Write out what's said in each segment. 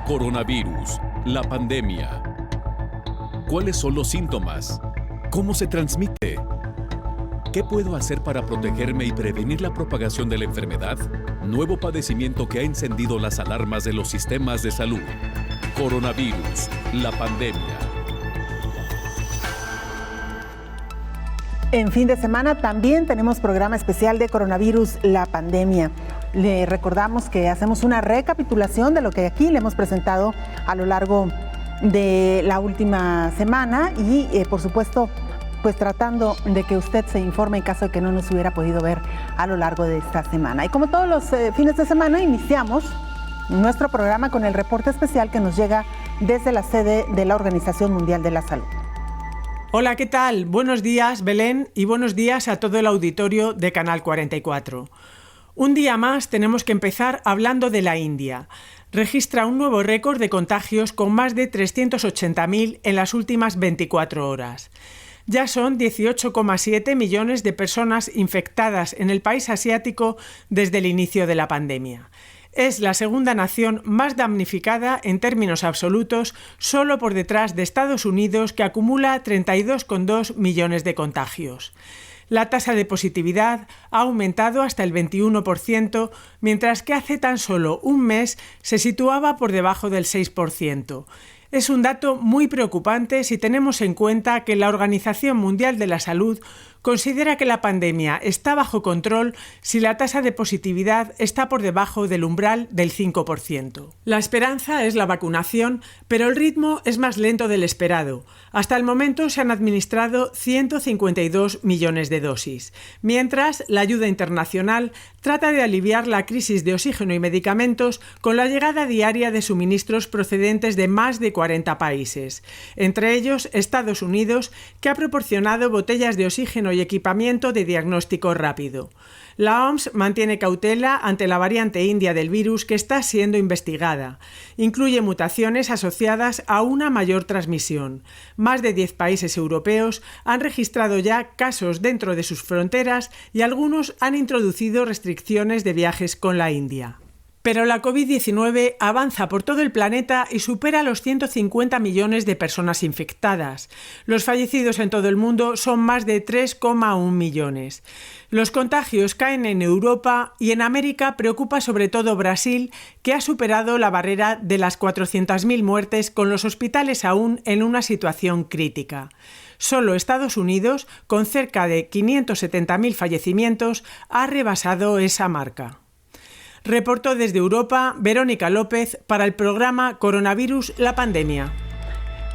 Coronavirus, la pandemia. ¿Cuáles son los síntomas? ¿Cómo se transmite? ¿Qué puedo hacer para protegerme y prevenir la propagación de la enfermedad? Nuevo padecimiento que ha encendido las alarmas de los sistemas de salud. Coronavirus, la pandemia. En fin de semana también tenemos programa especial de Coronavirus, la pandemia. Le recordamos que hacemos una recapitulación de lo que aquí le hemos presentado a lo largo de la última semana y, por supuesto, pues tratando de que usted se informe en caso de que no nos hubiera podido ver a lo largo de esta semana. Y como todos los fines de semana, iniciamos nuestro programa con el reporte especial que nos llega desde la sede de la Organización Mundial de la Salud. Hola, ¿qué tal? Buenos días, Belén, y buenos días a todo el auditorio de Canal 44. Un día más tenemos que empezar hablando de la India. Registra un nuevo récord de contagios con más de 380.000 en las últimas 24 horas. Ya son 18,7 millones de personas infectadas en el país asiático desde el inicio de la pandemia. Es la segunda nación más damnificada en términos absolutos, solo por detrás de Estados Unidos, que acumula 32,2 millones de contagios. La tasa de positividad ha aumentado hasta el 21%, mientras que hace tan solo un mes se situaba por debajo del 6%. Es un dato muy preocupante si tenemos en cuenta que la Organización Mundial de la Salud considera que la pandemia está bajo control si la tasa de positividad está por debajo del umbral del 5%. La esperanza es la vacunación, pero el ritmo es más lento del esperado. Hasta el momento se han administrado 152 millones de dosis, mientras la ayuda internacional trata de aliviar la crisis de oxígeno y medicamentos con la llegada diaria de suministros procedentes de más de 40 países, entre ellos Estados Unidos, que ha proporcionado botellas de oxígeno y equipamiento de diagnóstico rápido. La OMS mantiene cautela ante la variante india del virus que está siendo investigada. Incluye mutaciones asociadas a una mayor transmisión. Más de 10 países europeos han registrado ya casos dentro de sus fronteras y algunos han introducido restricciones de viajes con la India. Pero la COVID-19 avanza por todo el planeta y supera los 150 millones de personas infectadas. Los fallecidos en todo el mundo son más de 3,1 millones. Los contagios caen en Europa y en América preocupa sobre todo Brasil, que ha superado la barrera de las 400.000 muertes, con los hospitales aún en una situación crítica. Solo Estados Unidos, con cerca de 570.000 fallecimientos, ha rebasado esa marca. Reportó desde Europa Verónica López para el programa Coronavirus, la pandemia.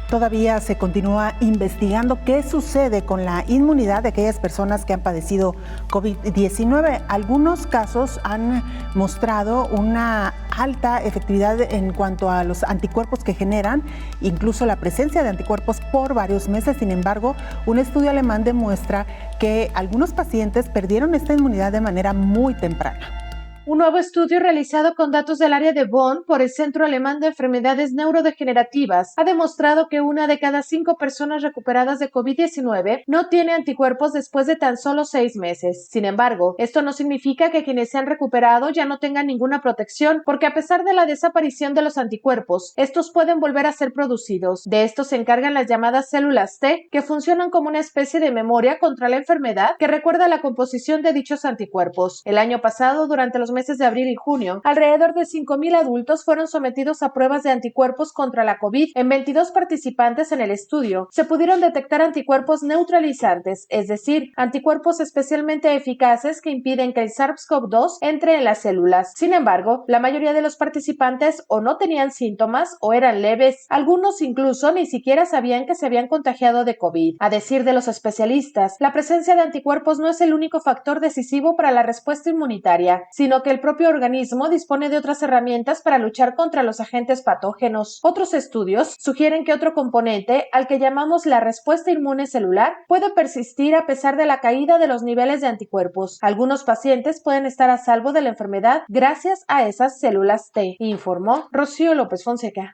Todavía se continúa investigando qué sucede con la inmunidad de aquellas personas que han padecido COVID-19. Algunos casos han mostrado una alta efectividad en cuanto a los anticuerpos que generan, incluso la presencia de anticuerpos por varios meses. Sin embargo, un estudio alemán demuestra que algunos pacientes perdieron esta inmunidad de manera muy temprana. Un nuevo estudio realizado con datos del área de Bonn por el Centro Alemán de Enfermedades Neurodegenerativas ha demostrado que 1 de cada 5 personas recuperadas de COVID-19 no tiene anticuerpos después de tan solo 6 meses. Sin embargo, esto no significa que quienes se han recuperado ya no tengan ninguna protección, porque a pesar de la desaparición de los anticuerpos, estos pueden volver a ser producidos. De esto se encargan las llamadas células T, que funcionan como una especie de memoria contra la enfermedad que recuerda la composición de dichos anticuerpos. El año pasado, durante los meses de abril y junio, alrededor de 5,000 adultos fueron sometidos a pruebas de anticuerpos contra la COVID. En 22 participantes en el estudio se pudieron detectar anticuerpos neutralizantes, es decir, anticuerpos especialmente eficaces que impiden que el SARS-CoV-2 entre en las células. Sin embargo, la mayoría de los participantes o no tenían síntomas o eran leves. Algunos incluso ni siquiera sabían que se habían contagiado de COVID. A decir de los especialistas, la presencia de anticuerpos no es el único factor decisivo para la respuesta inmunitaria, sino que el propio organismo dispone de otras herramientas para luchar contra los agentes patógenos. Otros estudios sugieren que otro componente, al que llamamos la respuesta inmune celular, puede persistir a pesar de la caída de los niveles de anticuerpos. Algunos pacientes pueden estar a salvo de la enfermedad gracias a esas células T, informó Rocío López Fonseca.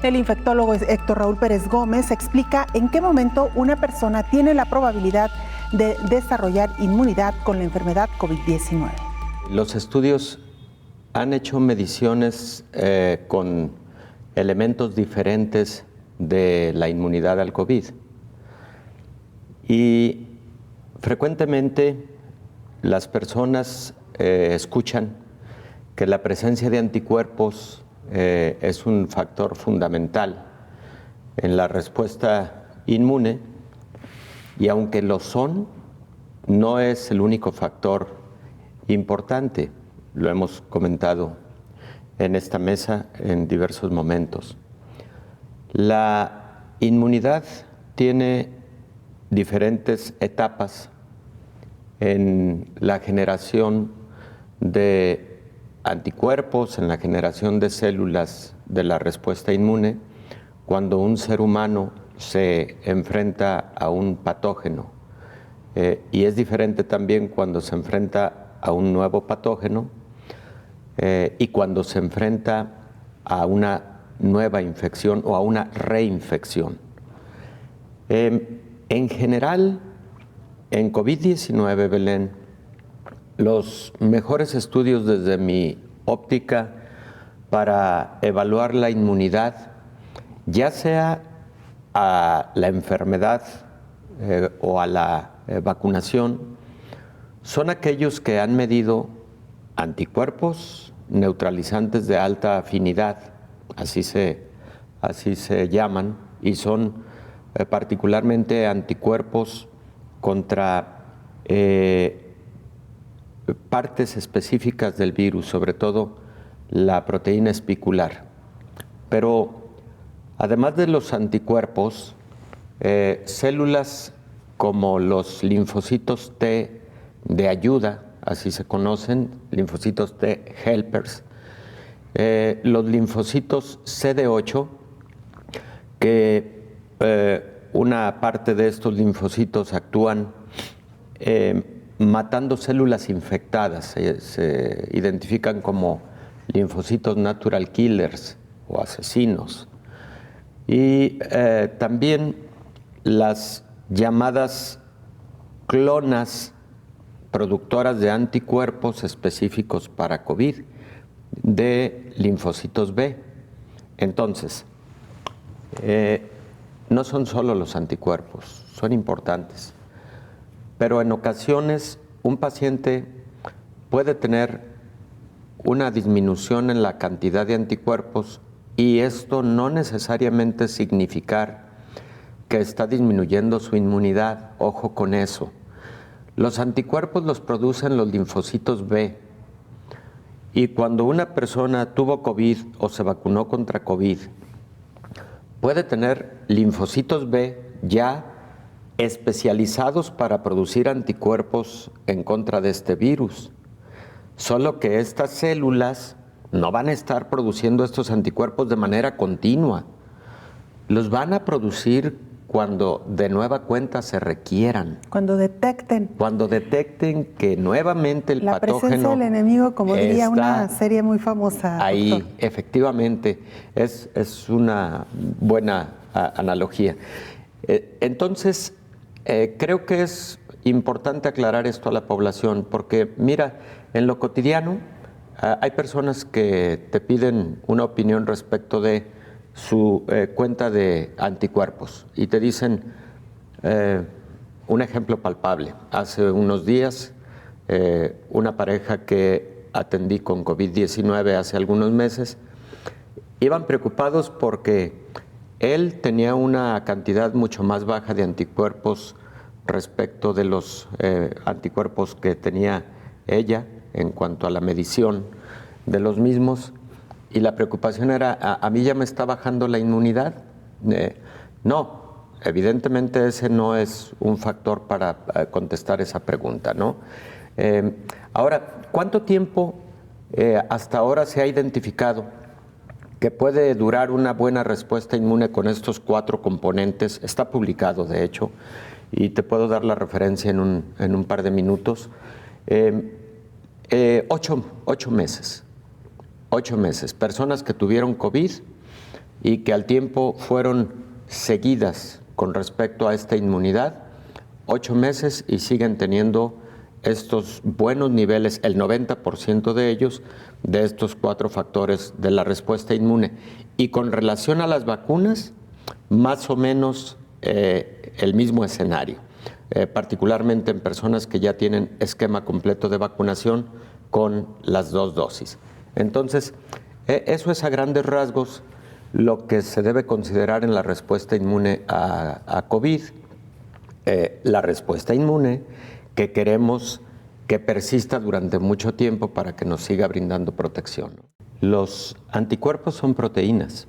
El infectólogo Héctor Raúl Pérez Gómez explica en qué momento una persona tiene la probabilidad de desarrollar inmunidad con la enfermedad COVID-19. Los estudios han hecho mediciones con elementos diferentes de la inmunidad al COVID. Y frecuentemente las personas escuchan que la presencia de anticuerpos es un factor fundamental en la respuesta inmune, y aunque lo son, no es el único factor importante. Lo hemos comentado en esta mesa en diversos momentos. La inmunidad tiene diferentes etapas en la generación de anticuerpos, en la generación de células de la respuesta inmune, cuando un ser humano se enfrenta a un patógeno. Y es diferente también cuando se enfrenta a un nuevo patógeno y cuando se enfrenta a una nueva infección o a una reinfección. En general, en COVID-19, Belén, los mejores estudios desde mi óptica para evaluar la inmunidad, ya sea a la enfermedad o a la vacunación, son aquellos que han medido anticuerpos neutralizantes de alta afinidad, así se llaman, y son particularmente anticuerpos contra partes específicas del virus, sobre todo la proteína espicular. Pero además de los anticuerpos, células como los linfocitos T de ayuda, así se conocen, linfocitos T helpers, los linfocitos CD8, que una parte de estos linfocitos actúan matando células infectadas, se identifican como linfocitos natural killers o asesinos. Y también las llamadas clonas productoras de anticuerpos específicos para COVID de linfocitos B. Entonces, no son solo los anticuerpos, son importantes, pero en ocasiones un paciente puede tener una disminución en la cantidad de anticuerpos y esto no necesariamente significar que está disminuyendo su inmunidad. Ojo con eso. Los anticuerpos los producen los linfocitos B, y cuando una persona tuvo COVID o se vacunó contra COVID, puede tener linfocitos B ya especializados para producir anticuerpos en contra de este virus. Solo que estas células no van a estar produciendo estos anticuerpos de manera continua. Los van a producir cuando de nueva cuenta se requieran. Cuando detecten. Cuando detecten que nuevamente el patógeno... La presencia del enemigo, como diría una serie muy famosa. Ahí, doctor. efectivamente, es una buena analogía. Entonces, creo que es importante aclarar esto a la población, porque mira, en lo cotidiano hay personas que te piden una opinión respecto de su cuenta de anticuerpos y te dicen un ejemplo palpable. Hace unos días, una pareja que atendí con COVID-19 hace algunos meses, iban preocupados porque él tenía una cantidad mucho más baja de anticuerpos respecto de los anticuerpos que tenía ella en cuanto a la medición de los mismos. Y la preocupación era, ¿a mí ya me está bajando la inmunidad? No, evidentemente ese no es un factor para contestar esa pregunta, ¿no? Ahora, ¿cuánto tiempo hasta ahora se ha identificado que puede durar una buena respuesta inmune con estos 4 componentes? Está publicado, de hecho, y te puedo dar la referencia en un par de minutos. 8 meses. 8 meses, personas que tuvieron COVID y que al tiempo fueron seguidas con respecto a esta inmunidad, 8 meses y siguen teniendo estos buenos niveles, el 90% de ellos, de estos 4 factores de la respuesta inmune. Y con relación a las vacunas, más o menos el mismo escenario, particularmente en personas que ya tienen esquema completo de vacunación con las 2 dosis. Entonces, eso es a grandes rasgos lo que se debe considerar en la respuesta inmune a COVID. La respuesta inmune que queremos que persista durante mucho tiempo para que nos siga brindando protección. Los anticuerpos son proteínas.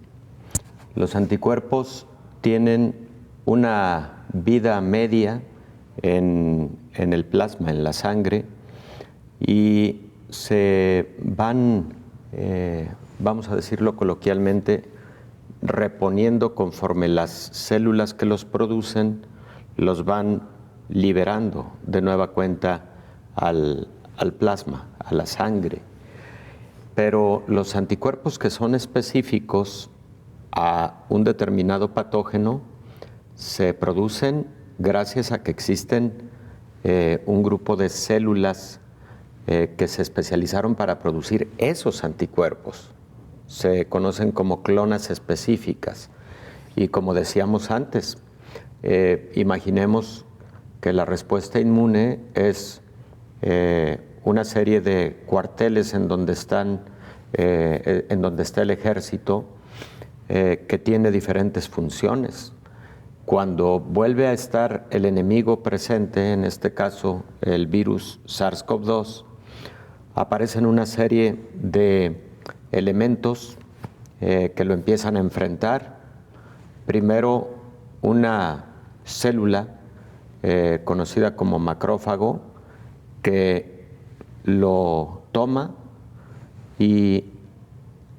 Los anticuerpos tienen una vida media en el plasma, en la sangre, y se van, vamos a decirlo coloquialmente, reponiendo conforme las células que los producen los van liberando de nueva cuenta al plasma, a la sangre. Pero los anticuerpos que son específicos a un determinado patógeno se producen gracias a que existen un grupo de células que se especializaron para producir esos anticuerpos. Se conocen como clonas específicas. Y como decíamos antes, imaginemos que la respuesta inmune es una serie de cuarteles en donde está el ejército que tiene diferentes funciones. Cuando vuelve a estar el enemigo presente, en este caso el virus SARS-CoV-2, aparecen una serie de elementos que lo empiezan a enfrentar. Primero, una célula conocida como macrófago que lo toma y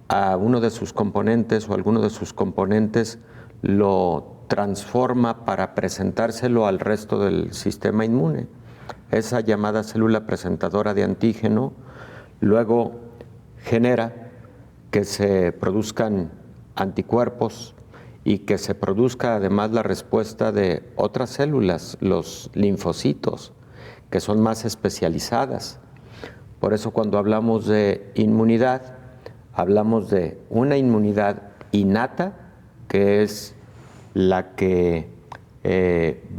a uno de sus componentes o alguno de sus componentes lo transforma para presentárselo al resto del sistema inmune. Esa llamada célula presentadora de antígeno luego genera que se produzcan anticuerpos y que se produzca además la respuesta de otras células, los linfocitos, que son más especializadas. Por eso cuando hablamos de inmunidad, hablamos de una inmunidad innata, que es la que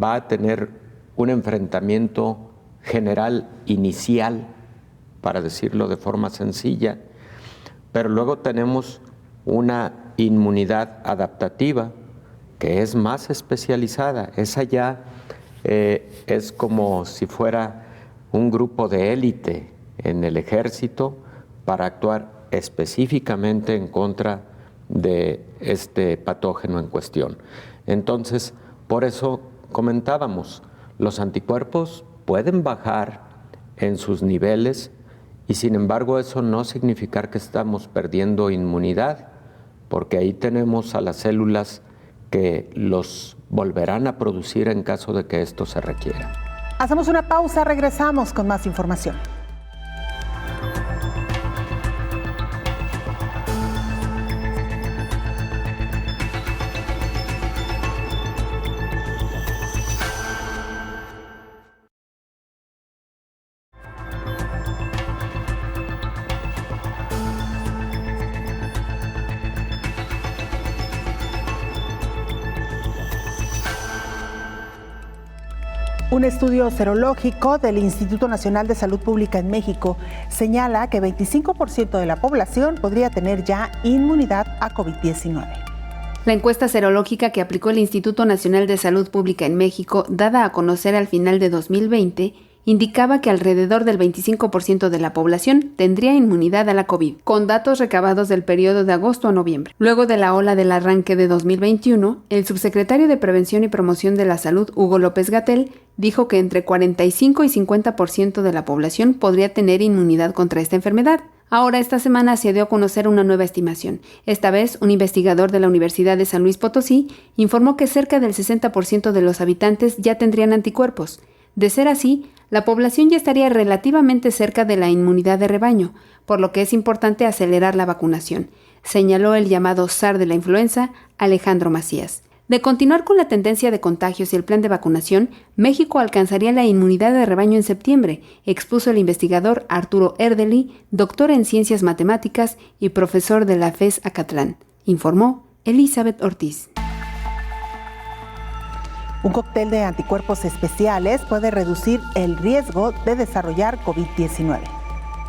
va a tener un enfrentamiento general inicial, para decirlo de forma sencilla, pero luego tenemos una inmunidad adaptativa que es más especializada. Esa ya es como si fuera un grupo de élite en el ejército para actuar específicamente en contra de este patógeno en cuestión. Entonces, por eso comentábamos, los anticuerpos pueden bajar en sus niveles y sin embargo eso no significa que estamos perdiendo inmunidad, porque ahí tenemos a las células que los volverán a producir en caso de que esto se requiera. Hacemos una pausa, regresamos con más información. Un estudio serológico del Instituto Nacional de Salud Pública en México señala que 25% de la población podría tener ya inmunidad a COVID-19. La encuesta serológica que aplicó el Instituto Nacional de Salud Pública en México, dada a conocer al final de 2020, indicaba que alrededor del 25% de la población tendría inmunidad a la COVID, con datos recabados del periodo de agosto a noviembre. Luego de la ola del arranque de 2021, el subsecretario de Prevención y Promoción de la Salud, Hugo López-Gatell, dijo que entre 45 y 50% de la población podría tener inmunidad contra esta enfermedad. Ahora, esta semana se dio a conocer una nueva estimación. Esta vez, un investigador de la Universidad de San Luis Potosí informó que cerca del 60% de los habitantes ya tendrían anticuerpos. De ser así, la población ya estaría relativamente cerca de la inmunidad de rebaño, por lo que es importante acelerar la vacunación, señaló el llamado zar de la influenza, Alejandro Macías. De continuar con la tendencia de contagios y el plan de vacunación, México alcanzaría la inmunidad de rebaño en septiembre, expuso el investigador Arturo Erdely, doctor en Ciencias Matemáticas y profesor de la FES Acatlán. Informó Elizabeth Ortiz. Un cóctel de anticuerpos especiales puede reducir el riesgo de desarrollar COVID-19.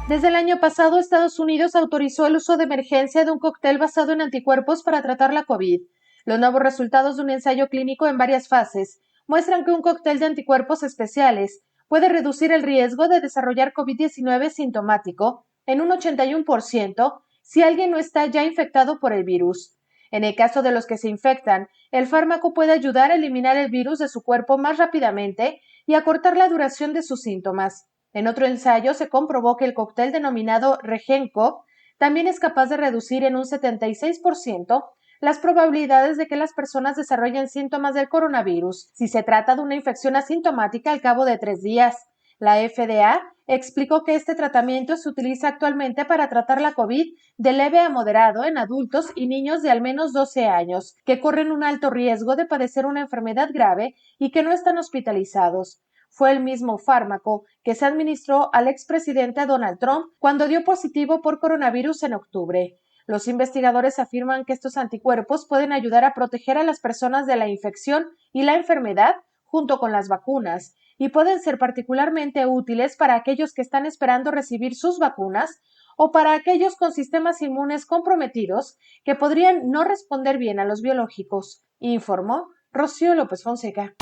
Desde el año pasado, Estados Unidos autorizó el uso de emergencia de un cóctel basado en anticuerpos para tratar la COVID. Los nuevos resultados de un ensayo clínico en varias fases muestran que un cóctel de anticuerpos especiales puede reducir el riesgo de desarrollar COVID-19 sintomático en un 81% si alguien no está ya infectado por el virus. En el caso de los que se infectan, el fármaco puede ayudar a eliminar el virus de su cuerpo más rápidamente y acortar la duración de sus síntomas. En otro ensayo se comprobó que el cóctel denominado Regencov también es capaz de reducir en un 76% las probabilidades de que las personas desarrollen síntomas del coronavirus si se trata de una infección asintomática al cabo de 3 días. La FDA explicó que este tratamiento se utiliza actualmente para tratar la COVID de leve a moderado en adultos y niños de al menos 12 años, que corren un alto riesgo de padecer una enfermedad grave y que no están hospitalizados. Fue el mismo fármaco que se administró al expresidente Donald Trump cuando dio positivo por coronavirus en octubre. Los investigadores afirman que estos anticuerpos pueden ayudar a proteger a las personas de la infección y la enfermedad junto con las vacunas y pueden ser particularmente útiles para aquellos que están esperando recibir sus vacunas o para aquellos con sistemas inmunes comprometidos que podrían no responder bien a los biológicos, informó Rocío López Fonseca.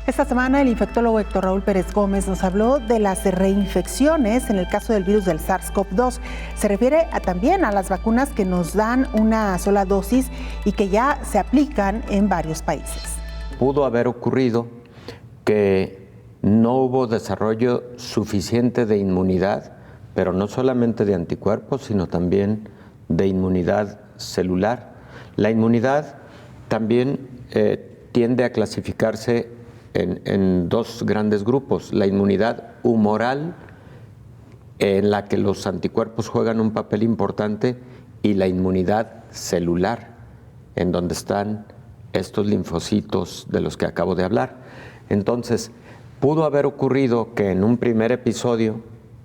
Esta semana el infectólogo Héctor Raúl Pérez Gómez nos habló de las reinfecciones en el caso del virus del SARS-CoV-2. Se refiere también a las vacunas que nos dan una sola dosis y que ya se aplican en varios países. Pudo haber ocurrido que no hubo desarrollo suficiente de inmunidad, pero no solamente de anticuerpos, sino también de inmunidad celular. La inmunidad también tiende a clasificarse en dos grandes grupos: la inmunidad humoral, en la que los anticuerpos juegan un papel importante, y la inmunidad celular, en donde están estos linfocitos de los que acabo de hablar. Entonces, pudo haber ocurrido que en un primer episodio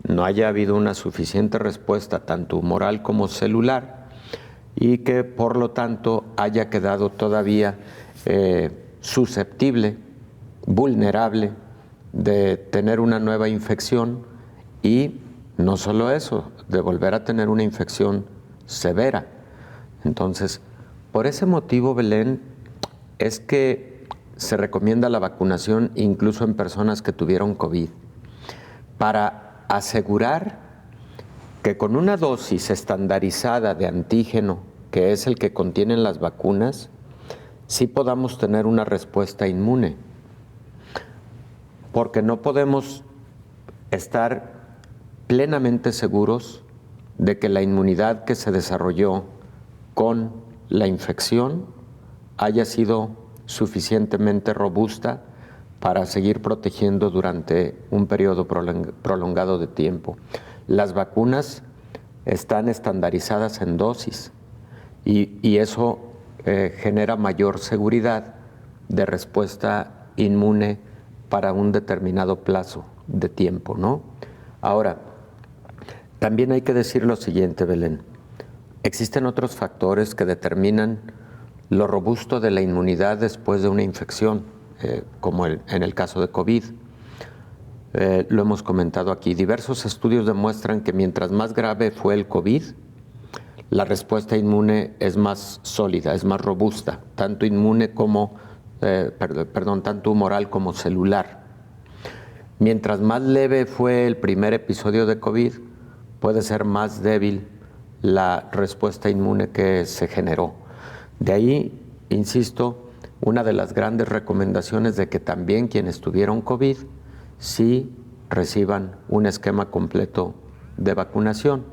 no haya habido una suficiente respuesta, tanto humoral como celular, y que por lo tanto haya quedado todavía susceptible, vulnerable de tener una nueva infección, y no solo eso, de volver a tener una infección severa. Entonces, por ese motivo, Belén, es que se recomienda la vacunación incluso en personas que tuvieron COVID, para asegurar que con una dosis estandarizada de antígeno, que es el que contienen las vacunas, sí podamos tener una respuesta inmune. Porque no podemos estar plenamente seguros de que la inmunidad que se desarrolló con la infección haya sido suficientemente robusta para seguir protegiendo durante un periodo prolongado de tiempo. Las vacunas están estandarizadas en dosis y eso genera mayor seguridad de respuesta inmune para un determinado plazo de tiempo, ¿no? Ahora, también hay que decir lo siguiente, Belén. Existen otros factores que determinan lo robusto de la inmunidad después de una infección, como en el caso de COVID. Lo hemos comentado aquí. Diversos estudios demuestran que mientras más grave fue el COVID, la respuesta inmune es más sólida, es más robusta, tanto inmune como tanto humoral como celular. Mientras más leve fue el primer episodio de COVID, puede ser más débil la respuesta inmune que se generó. De ahí, insisto, una de las grandes recomendaciones de que también quienes tuvieron COVID sí reciban un esquema completo de vacunación.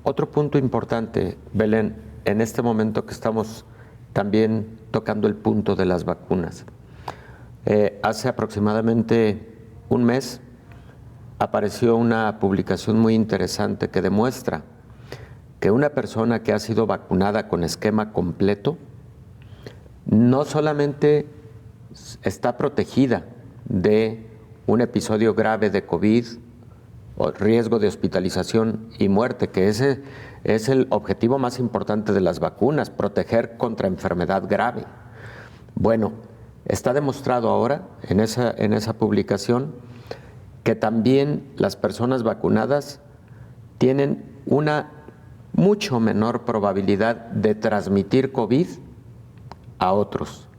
Otro punto importante, Belén, en este momento que estamos también tocando el punto de las vacunas. Hace aproximadamente un mes apareció una publicación muy interesante que demuestra que una persona que ha sido vacunada con esquema completo no solamente está protegida de un episodio grave de COVID o riesgo de hospitalización y muerte, que ese es el objetivo más importante de las vacunas, proteger contra enfermedad grave. Bueno, está demostrado ahora en esa publicación que también las personas vacunadas tienen una mucho menor probabilidad de transmitir COVID a otros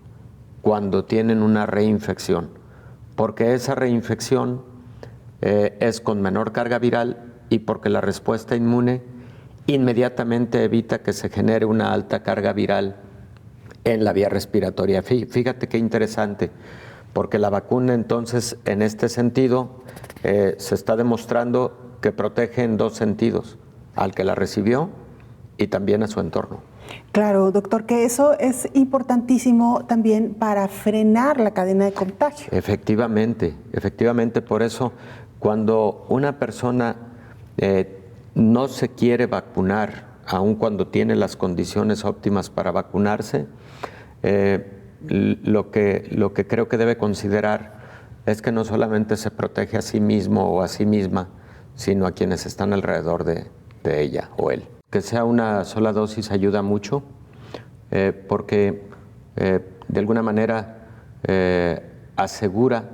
cuando tienen una reinfección, porque esa reinfección es con menor carga viral y porque la respuesta inmune inmediatamente evita que se genere una alta carga viral en la vía respiratoria. Fíjate qué interesante, porque la vacuna entonces en este sentido se está demostrando que protege en dos sentidos, al que la recibió y también a su entorno. Claro, doctor, que eso es importantísimo también para frenar la cadena de contagio. Efectivamente, por eso cuando una persona no se quiere vacunar, aun cuando tiene las condiciones óptimas para vacunarse, lo que creo que debe considerar es que no solamente se protege a sí mismo o a sí misma, sino a quienes están alrededor de ella o él. Que sea una sola dosis ayuda mucho, porque de alguna manera asegura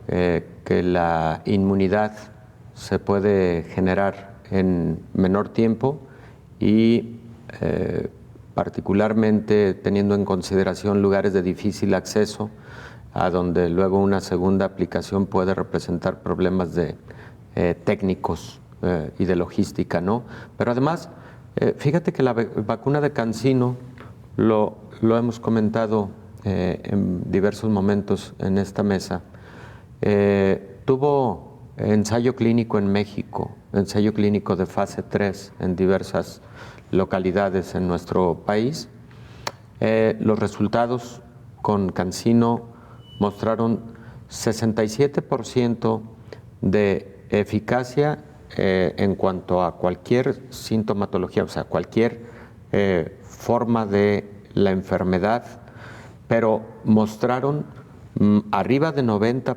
que la inmunidad se puede generar en menor tiempo y particularmente teniendo en consideración lugares de difícil acceso, a donde luego una segunda aplicación puede representar problemas técnicos y de logística, ¿no? Pero además, fíjate que la vacuna de CanSino, lo hemos comentado en diversos momentos en esta mesa, tuvo ensayo clínico en México, ensayo clínico de fase 3 en diversas localidades en nuestro país. Los resultados con CanSino mostraron 67% de eficacia en cuanto a cualquier sintomatología, o sea, cualquier forma de la enfermedad, pero mostraron arriba de 90%,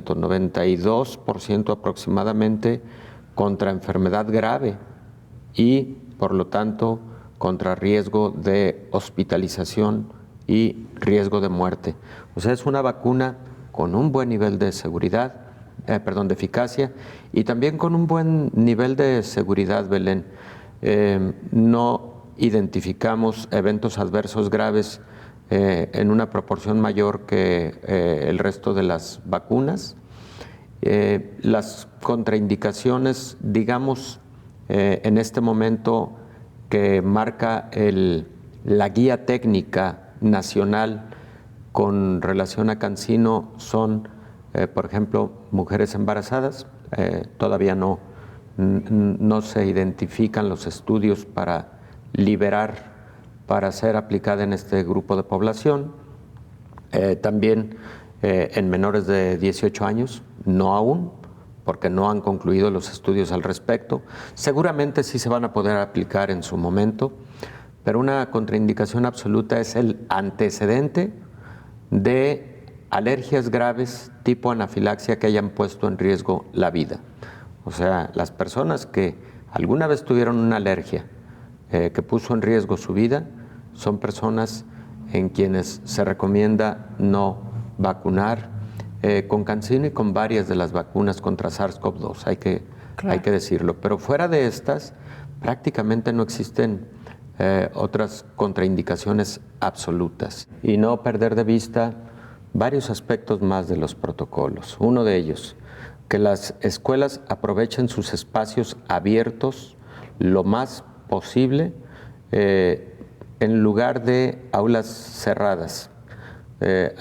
92% aproximadamente contra enfermedad grave y, por lo tanto, contra riesgo de hospitalización y riesgo de muerte. O sea, es una vacuna con un buen nivel de seguridad, de eficacia, y también con un buen nivel de seguridad, Belén. No identificamos eventos adversos graves en una proporción mayor que el resto de las vacunas. Las contraindicaciones, digamos, en este momento que marca la guía técnica nacional con relación a CanSino son, por ejemplo, mujeres embarazadas. Todavía no se identifican los estudios para liberar, para ser aplicada en este grupo de población. También en menores de 18 años, no aún, porque no han concluido los estudios al respecto. Seguramente sí se van a poder aplicar en su momento, pero una contraindicación absoluta es el antecedente de alergias graves tipo anafilaxia que hayan puesto en riesgo la vida. O sea, las personas que alguna vez tuvieron una alergia que puso en riesgo su vida son personas en quienes se recomienda no vacunar con CanSino y con varias de las vacunas contra SARS-CoV-2, hay que decirlo. Pero fuera de estas, prácticamente no existen otras contraindicaciones absolutas. Y no perder de vista varios aspectos más de los protocolos. Uno de ellos, que las escuelas aprovechen sus espacios abiertos lo más posible en lugar de aulas cerradas.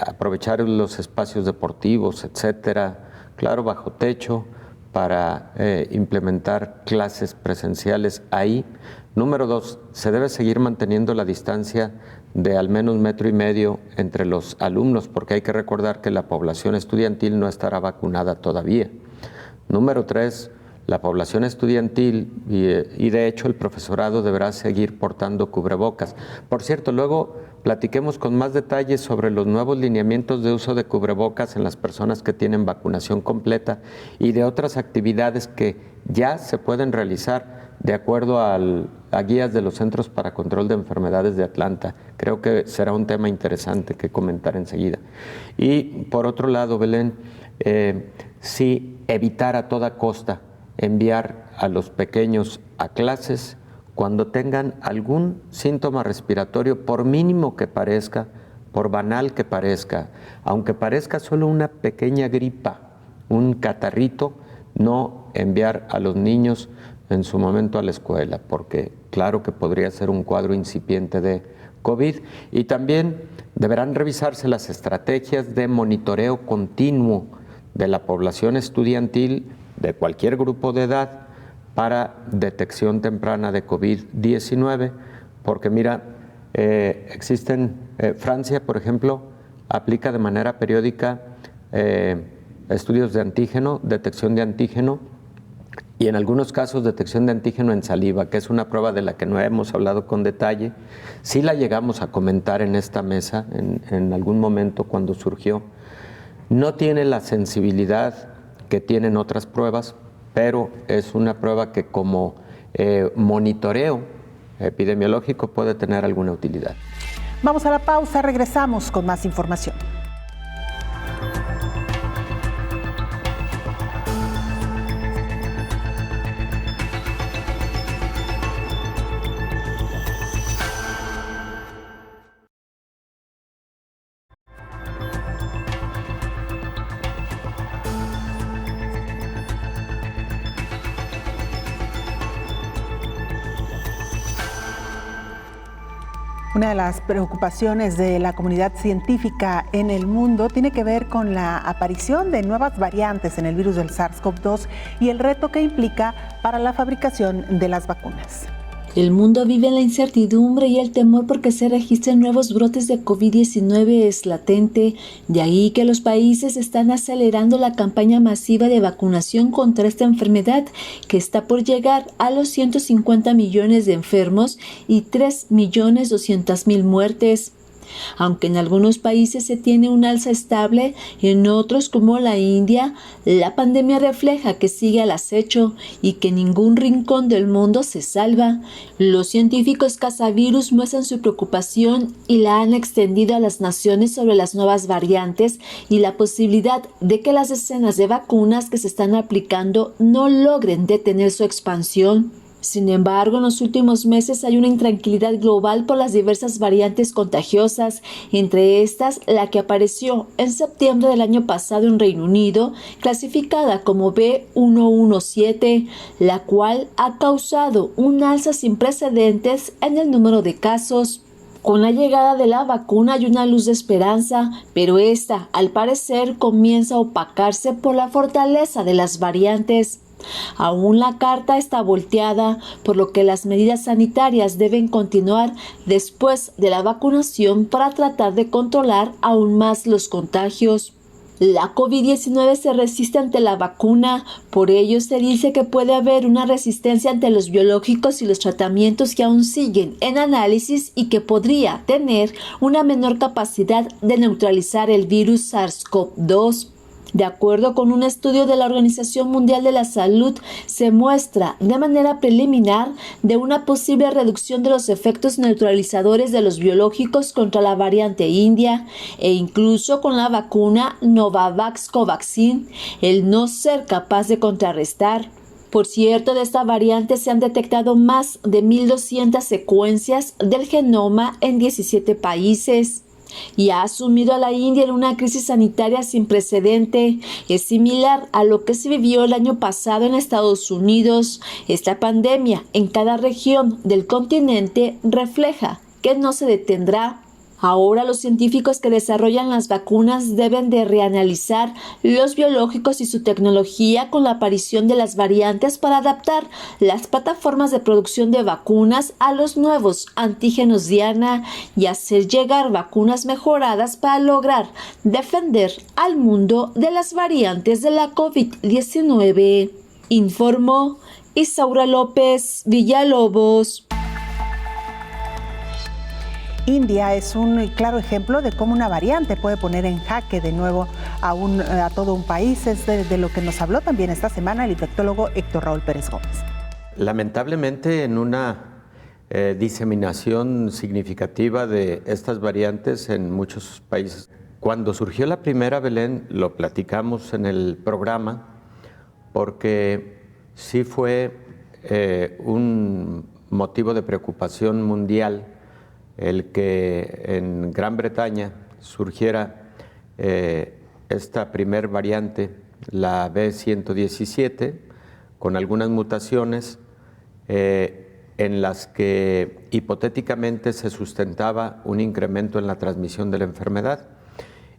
Aprovechar los espacios deportivos, etcétera, claro, bajo techo, para implementar clases presenciales ahí. Número 2, se debe seguir manteniendo la distancia de al menos 1,5 metros entre los alumnos, porque hay que recordar que la población estudiantil no estará vacunada todavía. Número 3, la población estudiantil y de hecho el profesorado deberá seguir portando cubrebocas. Por cierto, luego platiquemos con más detalles sobre los nuevos lineamientos de uso de cubrebocas en las personas que tienen vacunación completa y de otras actividades que ya se pueden realizar de acuerdo a guías de los Centros para Control de Enfermedades de Atlanta. Creo que será un tema interesante que comentar enseguida. Y por otro lado, Belén, sí evitar a toda costa enviar a los pequeños a clases cuando tengan algún síntoma respiratorio, por mínimo que parezca, por banal que parezca, aunque parezca solo una pequeña gripa, un catarrito, no enviar a los niños en su momento a la escuela, porque claro que podría ser un cuadro incipiente de COVID. Y también deberán revisarse las estrategias de monitoreo continuo de la población estudiantil de cualquier grupo de edad para detección temprana de COVID-19, porque mira, Francia, por ejemplo, aplica de manera periódica estudios de antígeno, detección de antígeno, y en algunos casos detección de antígeno en saliva, que es una prueba de la que no hemos hablado con detalle. Sí la llegamos a comentar en esta mesa en algún momento cuando surgió. No tiene la sensibilidad que tienen otras pruebas, pero es una prueba que como monitoreo epidemiológico puede tener alguna utilidad. Vamos a la pausa, regresamos con más información. Una de las preocupaciones de la comunidad científica en el mundo tiene que ver con la aparición de nuevas variantes en el virus del SARS-CoV-2 y el reto que implica para la fabricación de las vacunas. El mundo vive en la incertidumbre y el temor porque se registren nuevos brotes de COVID-19 es latente. De ahí que los países están acelerando la campaña masiva de vacunación contra esta enfermedad, que está por llegar a los 150 millones de enfermos y 3.200.000 muertes. Aunque en algunos países se tiene un alza estable, en otros como la India, la pandemia refleja que sigue al acecho y que ningún rincón del mundo se salva. Los científicos cazavirus muestran su preocupación y la han extendido a las naciones sobre las nuevas variantes y la posibilidad de que las decenas de vacunas que se están aplicando no logren detener su expansión. Sin embargo, en los últimos meses hay una intranquilidad global por las diversas variantes contagiosas, entre estas la que apareció en septiembre del año pasado en Reino Unido, clasificada como B117, la cual ha causado un alza sin precedentes en el número de casos. Con la llegada de la vacuna hay una luz de esperanza, pero esta, al parecer, comienza a opacarse por la fortaleza de las variantes. Aún la carta está volteada, por lo que las medidas sanitarias deben continuar después de la vacunación para tratar de controlar aún más los contagios. La COVID-19 se resiste ante la vacuna, por ello se dice que puede haber una resistencia ante los biológicos y los tratamientos que aún siguen en análisis y que podría tener una menor capacidad de neutralizar el virus SARS-CoV-2. De acuerdo con un estudio de la Organización Mundial de la Salud, se muestra de manera preliminar de una posible reducción de los efectos neutralizadores de los biológicos contra la variante india e incluso con la vacuna Novavax Covaxin, el no ser capaz de contrarrestar. Por cierto, de esta variante se han detectado más de 1.200 secuencias del genoma en 17 países. Y ha sumido a la India en una crisis sanitaria sin precedente. Es similar a lo que se vivió el año pasado en Estados Unidos. Esta pandemia en cada región del continente refleja que no se detendrá. Ahora los científicos que desarrollan las vacunas deben de reanalizar los biológicos y su tecnología con la aparición de las variantes para adaptar las plataformas de producción de vacunas a los nuevos antígenos Diana y hacer llegar vacunas mejoradas para lograr defender al mundo de las variantes de la COVID-19. Informó Isaura López Villalobos. India es un claro ejemplo de cómo una variante puede poner en jaque de nuevo a todo un país. Es de lo que nos habló también esta semana el infectólogo Héctor Raúl Pérez Gómez. Lamentablemente, en una diseminación significativa de estas variantes en muchos países. Cuando surgió la primera, Belén, lo platicamos en el programa, porque sí fue un motivo de preocupación mundial el que en Gran Bretaña surgiera esta primer variante, la B117, con algunas mutaciones en las que hipotéticamente se sustentaba un incremento en la transmisión de la enfermedad.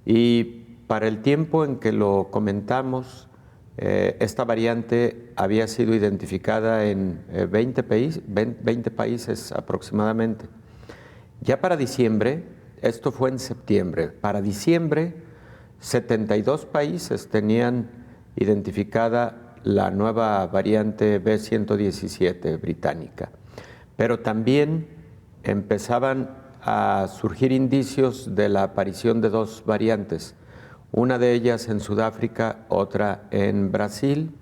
Y para el tiempo en que lo comentamos, esta variante había sido identificada en 20 países aproximadamente. Ya para diciembre, esto fue en septiembre, para diciembre 72 países tenían identificada la nueva variante B117 británica, pero también empezaban a surgir indicios de la aparición de dos variantes, una de ellas en Sudáfrica, otra en Brasil.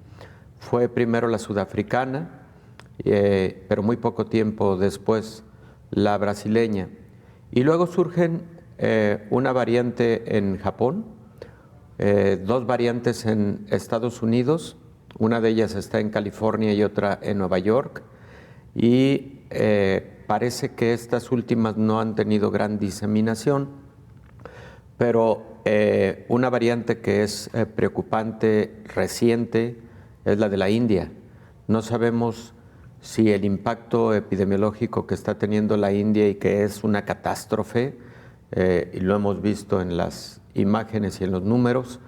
Fue primero la sudafricana, pero muy poco tiempo después la brasileña. Y luego surgen una variante en Japón, dos variantes en Estados Unidos, una de ellas está en California y otra en Nueva York, y parece que estas últimas no han tenido gran diseminación, pero una variante que es preocupante, reciente, es la de la India. No sabemos si el impacto epidemiológico que está teniendo la India y que es una catástrofe, y lo hemos visto en las imágenes y en los números,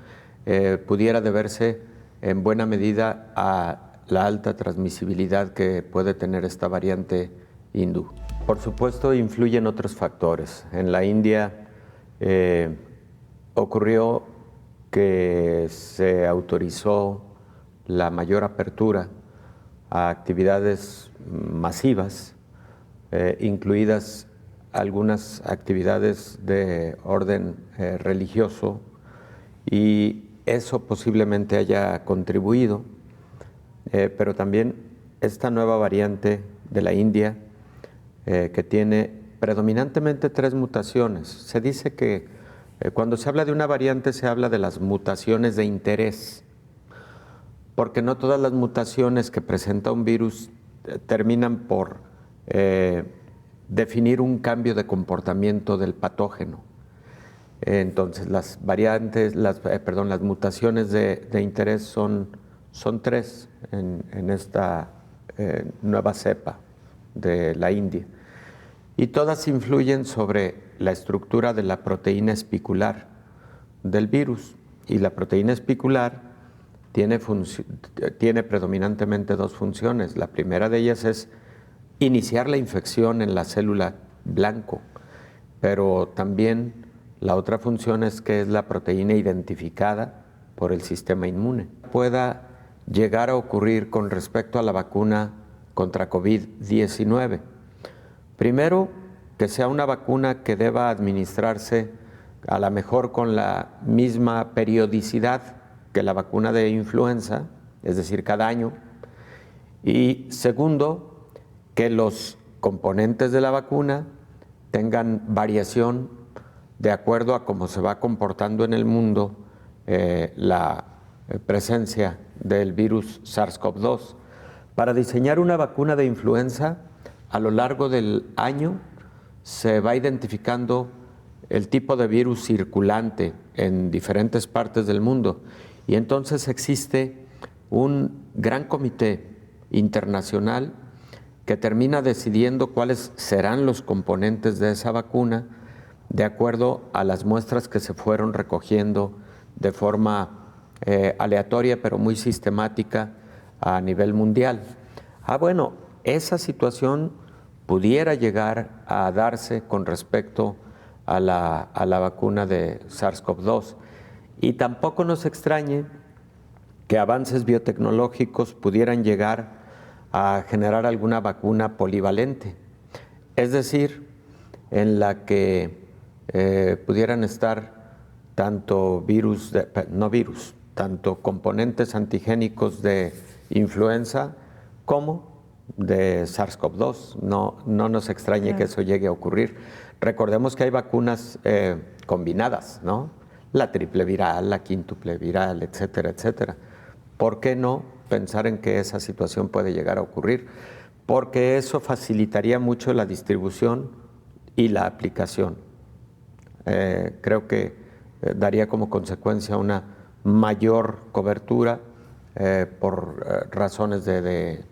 pudiera deberse en buena medida a la alta transmisibilidad que puede tener esta variante hindú. Por supuesto, influyen otros factores. En la India ocurrió que se autorizó la mayor apertura a actividades masivas, incluidas algunas actividades de orden religioso, y eso posiblemente haya contribuido, pero también esta nueva variante de la India, que tiene predominantemente 3 mutaciones. Se dice que cuando se habla de una variante se habla de las mutaciones de interés, porque no todas las mutaciones que presenta un virus terminan por definir un cambio de comportamiento del patógeno. Entonces las mutaciones de interés son 3 en esta nueva cepa de la India, y todas influyen sobre la estructura de la proteína espicular del virus, y la proteína espicular tiene predominantemente 2 funciones. La primera de ellas es iniciar la infección en la célula blanco, pero también la otra función es que es la proteína identificada por el sistema inmune. Pueda llegar a ocurrir con respecto a la vacuna contra COVID-19. Primero, que sea una vacuna que deba administrarse a lo mejor con la misma periodicidad que la vacuna de influenza, es decir, cada año. Y segundo, que los componentes de la vacuna tengan variación de acuerdo a cómo se va comportando en el mundo la presencia del virus SARS-CoV-2. Para diseñar una vacuna de influenza, a lo largo del año se va identificando el tipo de virus circulante en diferentes partes del mundo, y entonces existe un gran comité internacional que termina decidiendo cuáles serán los componentes de esa vacuna de acuerdo a las muestras que se fueron recogiendo de forma aleatoria pero muy sistemática a nivel mundial. Bueno, esa situación pudiera llegar a darse con respecto a la vacuna de SARS-CoV-2, y tampoco nos extrañe que avances biotecnológicos pudieran llegar a generar alguna vacuna polivalente, es decir, en la que pudieran estar tanto tanto componentes antigénicos de influenza como de SARS-CoV-2. No nos extrañe que eso llegue a ocurrir. Recordemos que hay vacunas combinadas, ¿no? La triple viral, la quíntuple viral, etcétera, etcétera. ¿Por qué no pensar en que esa situación puede llegar a ocurrir? Porque eso facilitaría mucho la distribución y la aplicación. Creo que daría como consecuencia una mayor cobertura por razones de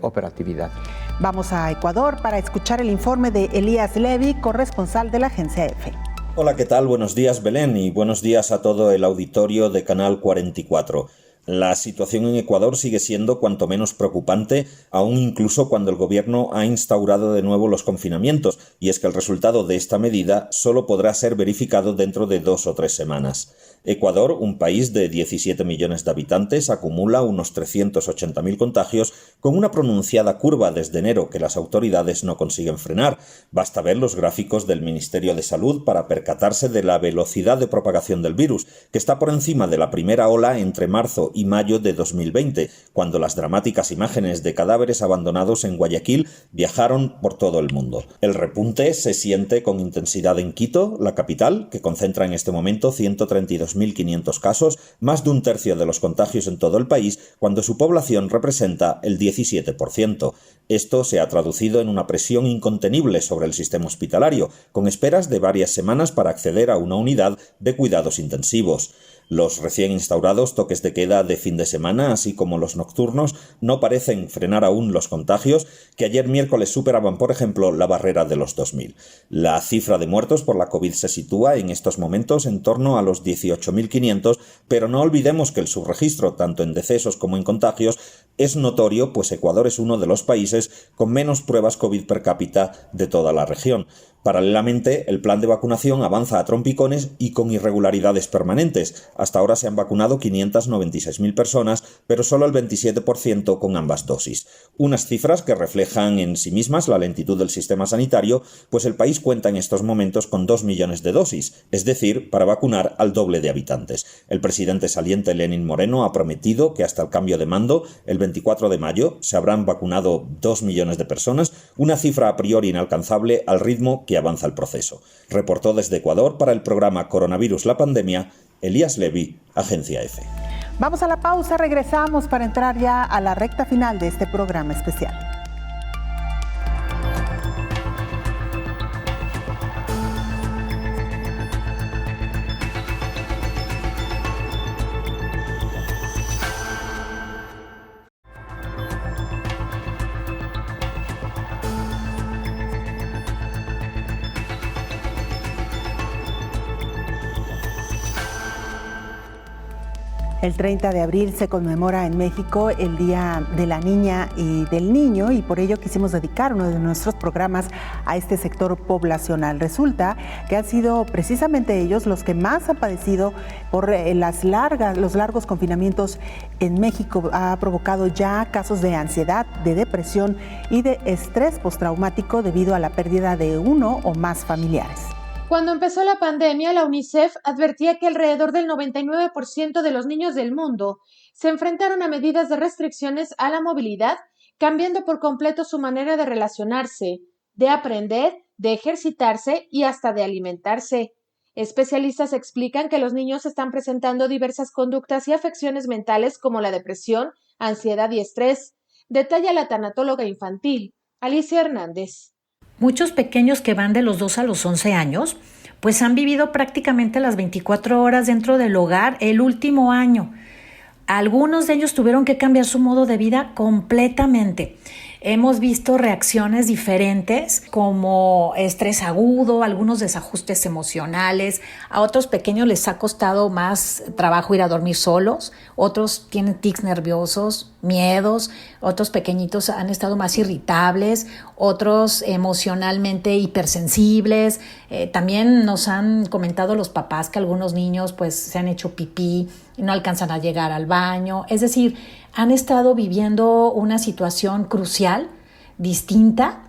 operatividad. Vamos a Ecuador para escuchar el informe de Elías Levy, corresponsal de la agencia EFE. Hola, ¿qué tal? Buenos días, Belén, y buenos días a todo el auditorio de Canal 44. La situación en Ecuador sigue siendo cuanto menos preocupante, aún incluso cuando el gobierno ha instaurado de nuevo los confinamientos, y es que el resultado de esta medida solo podrá ser verificado dentro de 2 o 3 semanas. Ecuador, un país de 17 millones de habitantes, acumula unos 380.000 contagios, con una pronunciada curva desde enero que las autoridades no consiguen frenar. Basta ver los gráficos del Ministerio de Salud para percatarse de la velocidad de propagación del virus, que está por encima de la primera ola entre marzo y mayo de 2020, cuando las dramáticas imágenes de cadáveres abandonados en Guayaquil viajaron por todo el mundo. El repunte se siente con intensidad en Quito, la capital, que concentra en este momento 132.500 casos, más de un tercio de los contagios en todo el país, cuando su población representa el 17%. Esto se ha traducido en una presión incontenible sobre el sistema hospitalario, con esperas de varias semanas para acceder a una unidad de cuidados intensivos. Los recién instaurados toques de queda de fin de semana, así como los nocturnos, no parecen frenar aún los contagios, que ayer miércoles superaban, por ejemplo, la barrera de los 2.000. La cifra de muertos por la COVID se sitúa en estos momentos en torno a los 18.500, pero no olvidemos que el subregistro, tanto en decesos como en contagios, es notorio, pues Ecuador es uno de los países con menos pruebas COVID per cápita de toda la región. Paralelamente, el plan de vacunación avanza a trompicones y con irregularidades permanentes. Hasta ahora se han vacunado 596.000 personas, pero solo el 27% con ambas dosis. Unas cifras que reflejan en sí mismas la lentitud del sistema sanitario, pues el país cuenta en estos momentos con 2 millones de dosis, es decir, para vacunar al doble de habitantes. El presidente saliente Lenín Moreno ha prometido que hasta el cambio de mando, el 24 de mayo, se habrán vacunado 2 millones de personas, una cifra a priori inalcanzable al ritmo que avanza el proceso. Reportó desde Ecuador para el programa Coronavirus la Pandemia, Elías Levy, Agencia EFE. Vamos a la pausa, regresamos para entrar ya a la recta final de este programa especial. El 30 de abril se conmemora en México el Día de la Niña y del Niño, y por ello quisimos dedicar uno de nuestros programas a este sector poblacional. Resulta que han sido precisamente ellos los que más han padecido por los largos confinamientos en México. Ha provocado ya casos de ansiedad, de depresión y de estrés postraumático debido a la pérdida de uno o más familiares. Cuando empezó la pandemia, la UNICEF advertía que alrededor del 99% de los niños del mundo se enfrentaron a medidas de restricciones a la movilidad, cambiando por completo su manera de relacionarse, de aprender, de ejercitarse y hasta de alimentarse. Especialistas explican que los niños están presentando diversas conductas y afecciones mentales como la depresión, ansiedad y estrés. Detalla la tanatóloga infantil, Alicia Hernández. Muchos pequeños que van de los 2 a los 11 años, pues han vivido prácticamente las 24 horas dentro del hogar el último año. Algunos de ellos tuvieron que cambiar su modo de vida completamente. Hemos visto reacciones diferentes como estrés agudo, algunos desajustes emocionales. A otros pequeños les ha costado más trabajo ir a dormir solos, otros tienen tics nerviosos, miedos, otros pequeñitos han estado más irritables, otros emocionalmente hipersensibles. También nos han comentado los papás que algunos niños pues se han hecho pipí y no alcanzan a llegar al baño. Es decir, han estado viviendo una situación crucial, distinta,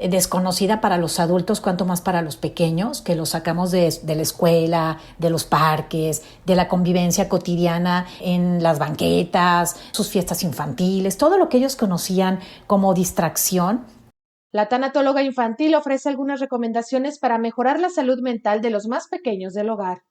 desconocida para los adultos, cuanto más para los pequeños, que los sacamos de la escuela, de los parques, de la convivencia cotidiana en las banquetas, sus fiestas infantiles, todo lo que ellos conocían como distracción. La tanatóloga infantil ofrece algunas recomendaciones para mejorar la salud mental de los más pequeños del hogar.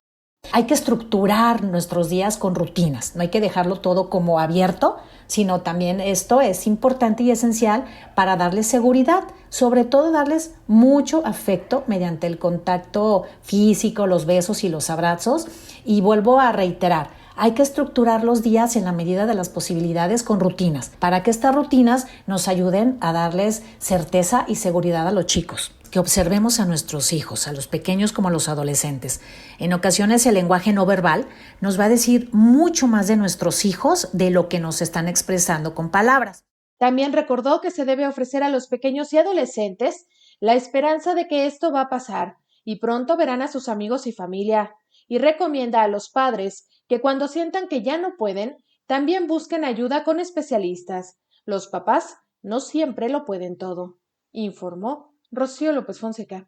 Hay que estructurar nuestros días con rutinas, no hay que dejarlo todo como abierto, sino también esto es importante y esencial para darles seguridad, sobre todo darles mucho afecto mediante el contacto físico, los besos y los abrazos. Y vuelvo a reiterar, hay que estructurar los días en la medida de las posibilidades con rutinas, para que estas rutinas nos ayuden a darles certeza y seguridad a los chicos. Que observemos a nuestros hijos, a los pequeños como a los adolescentes. En ocasiones el lenguaje no verbal nos va a decir mucho más de nuestros hijos de lo que nos están expresando con palabras. También recordó que se debe ofrecer a los pequeños y adolescentes la esperanza de que esto va a pasar y pronto verán a sus amigos y familia, y recomienda a los padres que cuando sientan que ya no pueden, también busquen ayuda con especialistas. Los papás no siempre lo pueden todo, informó Rocío López Fonseca.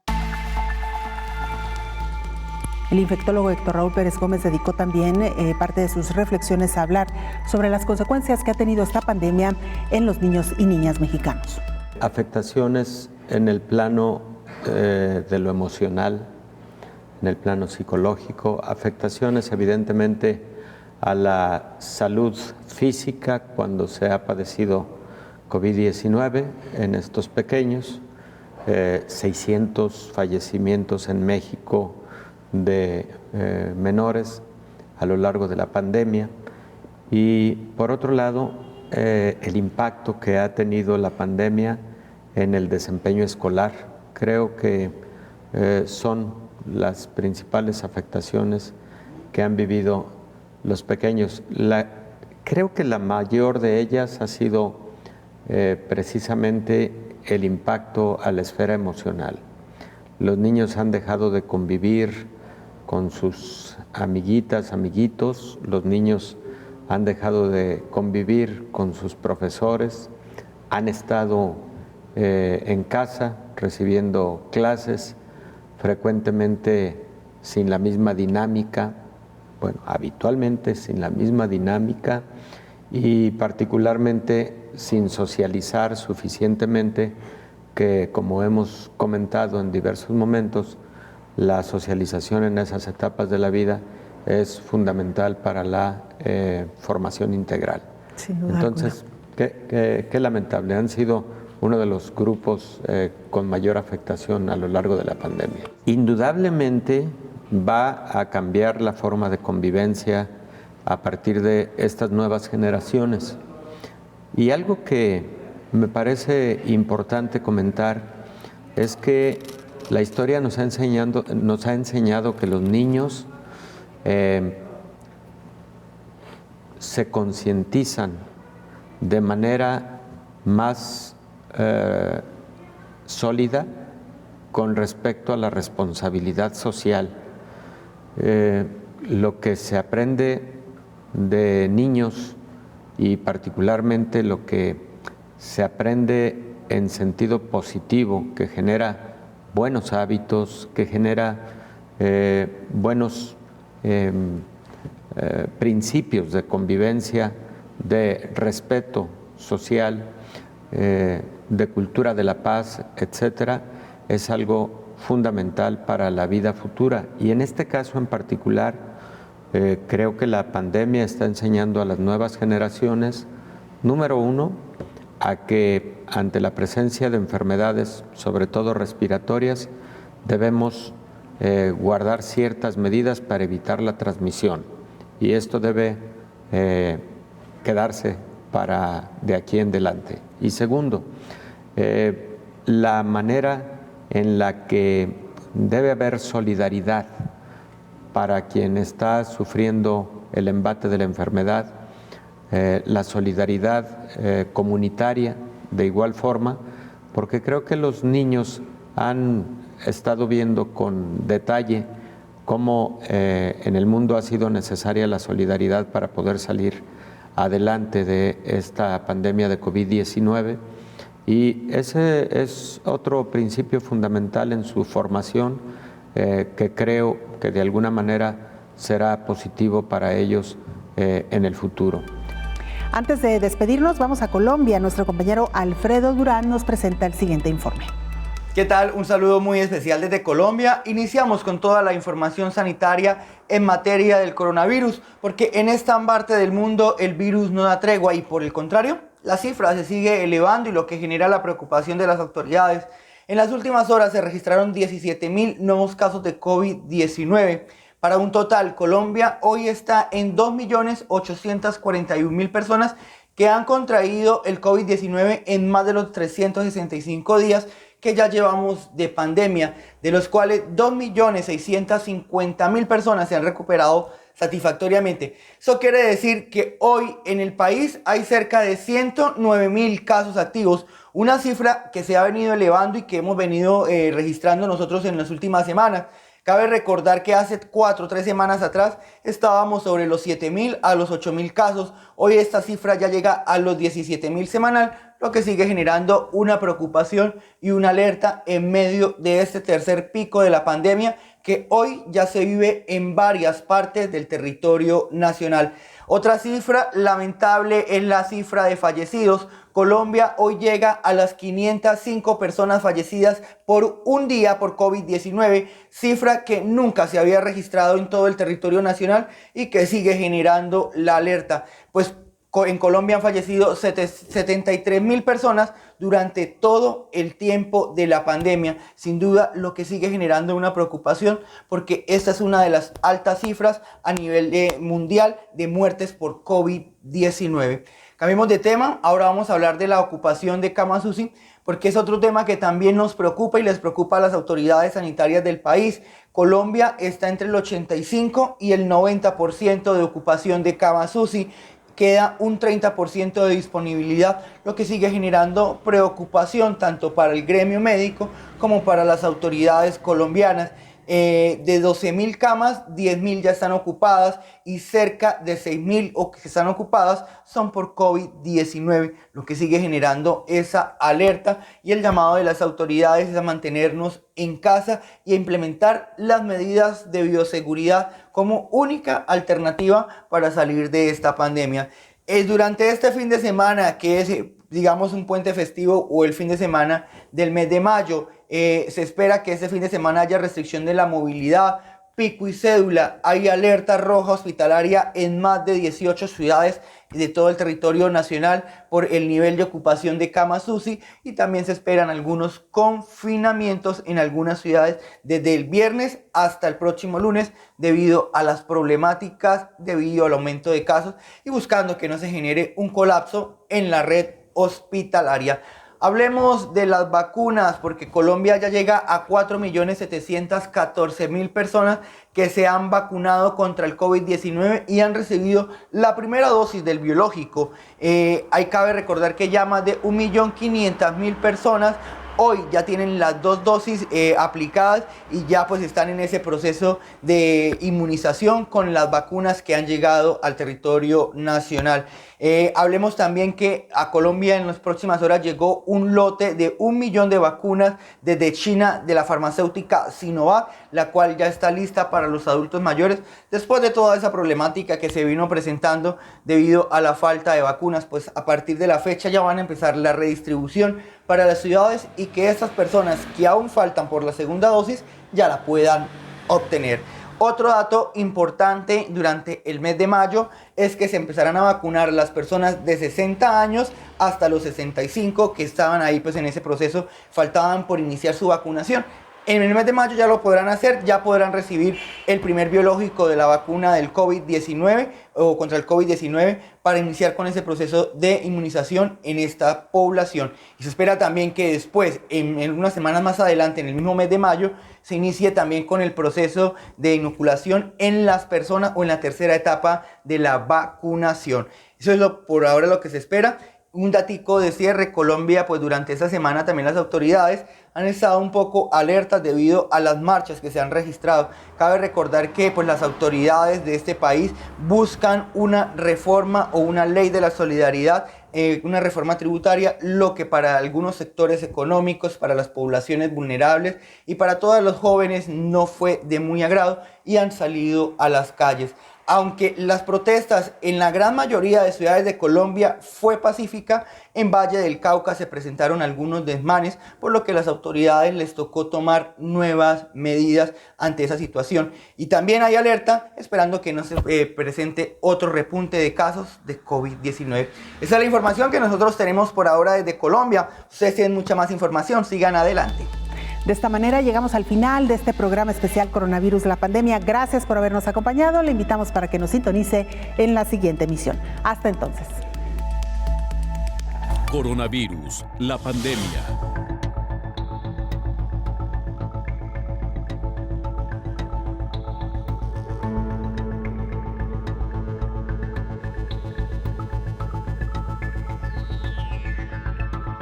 El infectólogo Héctor Raúl Pérez Gómez dedicó también parte de sus reflexiones a hablar sobre las consecuencias que ha tenido esta pandemia en los niños y niñas mexicanos. Afectaciones en el plano de lo emocional, en el plano psicológico, afectaciones evidentemente a la salud física cuando se ha padecido COVID-19 en estos pequeños. 600 fallecimientos en México de menores a lo largo de la pandemia, y por otro lado el impacto que ha tenido la pandemia en el desempeño escolar. Creo que son las principales afectaciones que han vivido los pequeños. Creo que la mayor de ellas ha sido precisamente el impacto a la esfera emocional. Los niños han dejado de convivir con sus amiguitas, amiguitos, los niños han dejado de convivir con sus profesores, han estado en casa recibiendo clases, frecuentemente sin la misma dinámica, habitualmente sin la misma dinámica, y particularmente sin socializar suficientemente, que como hemos comentado en diversos momentos, la socialización en esas etapas de la vida es fundamental para la formación integral. Entonces, qué lamentable, han sido uno de los grupos con mayor afectación a lo largo de la pandemia. Indudablemente va a cambiar la forma de convivencia a partir de estas nuevas generaciones. Y algo que me parece importante comentar es que la historia nos ha enseñado que los niños se concientizan de manera más sólida con respecto a la responsabilidad social. Lo que se aprende de niños, y particularmente lo que se aprende en sentido positivo, que genera buenos hábitos, que genera buenos principios de convivencia, de respeto social, de cultura de la paz, etcétera, es algo fundamental para la vida futura. Y en este caso en particular, creo que la pandemia está enseñando a las nuevas generaciones, número uno, a que ante la presencia de enfermedades, sobre todo respiratorias, debemos guardar ciertas medidas para evitar la transmisión. Y esto debe quedarse para de aquí en adelante. Y segundo, la manera en la que debe haber solidaridad para quien está sufriendo el embate de la enfermedad, la solidaridad comunitaria de igual forma, porque creo que los niños han estado viendo con detalle cómo en el mundo ha sido necesaria la solidaridad para poder salir adelante de esta pandemia de COVID-19, y ese es otro principio fundamental en su formación que creo que de alguna manera será positivo para ellos en el futuro. Antes de despedirnos, vamos a Colombia. Nuestro compañero Alfredo Durán nos presenta el siguiente informe. ¿Qué tal? Un saludo muy especial desde Colombia. Iniciamos con toda la información sanitaria en materia del coronavirus, porque en esta parte del mundo el virus no da tregua y por el contrario, la cifra se sigue elevando y lo que genera la preocupación de las autoridades. En las últimas horas se registraron 17.000 nuevos casos de COVID-19. Para un total, Colombia hoy está en 2.841.000 personas que han contraído el COVID-19 en más de los 365 días que ya llevamos de pandemia, de los cuales 2.650.000 personas se han recuperado satisfactoriamente. Eso quiere decir que hoy en el país hay cerca de 109.000 casos activos, una cifra que se ha venido elevando y que hemos venido registrando nosotros en las últimas semanas. Cabe recordar que hace 4 o 3 semanas atrás estábamos sobre los 7.000 a los 8.000 casos. Hoy esta cifra ya llega a los 17.000 semanal, lo que sigue generando una preocupación y una alerta en medio de este tercer pico de la pandemia que hoy ya se vive en varias partes del territorio nacional. Otra cifra lamentable es la cifra de fallecidos. Colombia hoy llega a las 505 personas fallecidas por un día por COVID-19, cifra que nunca se había registrado en todo el territorio nacional y que sigue generando la alerta. Pues en Colombia han fallecido 73.000 personas durante todo el tiempo de la pandemia. Sin duda, lo que sigue generando una preocupación porque esta es una de las altas cifras a nivel mundial de muertes por COVID-19. Cambiemos de tema, ahora vamos a hablar de la ocupación de camas UCI, porque es otro tema que también nos preocupa y les preocupa a las autoridades sanitarias del país. Colombia está entre el 85 y el 90% de ocupación de camas UCI. Queda un 30% de disponibilidad, lo que sigue generando preocupación tanto para el gremio médico como para las autoridades colombianas. De 12.000 camas, 10.000 ya están ocupadas y cerca de 6.000 o que están ocupadas son por COVID-19, lo que sigue generando esa alerta y el llamado de las autoridades es a mantenernos en casa y a implementar las medidas de bioseguridad como única alternativa para salir de esta pandemia. Durante este fin de semana, que es digamos un puente festivo o el fin de semana del mes de mayo, se espera que este fin de semana haya restricción de la movilidad, pico y cédula. Hay alerta roja hospitalaria en más de 18 ciudades de todo el territorio nacional por el nivel de ocupación de camas UCI y también se esperan algunos confinamientos en algunas ciudades desde el viernes hasta el próximo lunes debido a las problemáticas, debido al aumento de casos y buscando que no se genere un colapso en la red hospitalaria. Hablemos de las vacunas, porque Colombia ya llega a 4.714.000 personas que se han vacunado contra el COVID-19 y han recibido la primera dosis del biológico. Ahí cabe recordar que ya más de 1.500.000 personas hoy ya tienen las 2 dosis aplicadas y ya pues están en ese proceso de inmunización con las vacunas que han llegado al territorio nacional. Hablemos también que a Colombia en las próximas horas llegó un lote de 1 millón de vacunas desde China de la farmacéutica Sinovac, la cual ya está lista para los adultos mayores después de toda esa problemática que se vino presentando debido a la falta de vacunas. Pues a partir de la fecha ya van a empezar la redistribución para las ciudades y que estas personas que aún faltan por la segunda dosis ya la puedan obtener. Otro dato importante durante el mes de mayo es que se empezarán a vacunar las personas de 60 años hasta los 65 que estaban ahí pues en ese proceso, faltaban por iniciar su vacunación. En el mes de mayo ya lo podrán hacer, ya podrán recibir el primer biológico de la vacuna del COVID-19 o contra el COVID-19 para iniciar con ese proceso de inmunización en esta población. Y se espera también que después, en unas semanas más adelante, en el mismo mes de mayo, se inicie también con el proceso de inoculación en las personas o en la tercera etapa de la vacunación. Eso es por ahora lo que se espera. Un datico de cierre: Colombia, pues durante esta semana también las autoridades han estado un poco alertas debido a las marchas que se han registrado. Cabe recordar que pues las autoridades de este país buscan una reforma o una ley de la solidaridad, una reforma tributaria, lo que para algunos sectores económicos, para las poblaciones vulnerables y para todos los jóvenes no fue de muy agrado y han salido a las calles. Aunque las protestas en la gran mayoría de ciudades de Colombia fue pacífica, en Valle del Cauca se presentaron algunos desmanes, por lo que las autoridades les tocó tomar nuevas medidas ante esa situación. Y también hay alerta esperando que no se presente otro repunte de casos de COVID-19. Esa es la información que nosotros tenemos por ahora desde Colombia. Ustedes tienen mucha más información, sigan adelante. De esta manera llegamos al final de este programa especial Coronavirus, la pandemia. Gracias por habernos acompañado. Le invitamos para que nos sintonice en la siguiente emisión. Hasta entonces. Coronavirus, la pandemia.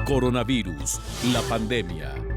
Coronavirus, la pandemia.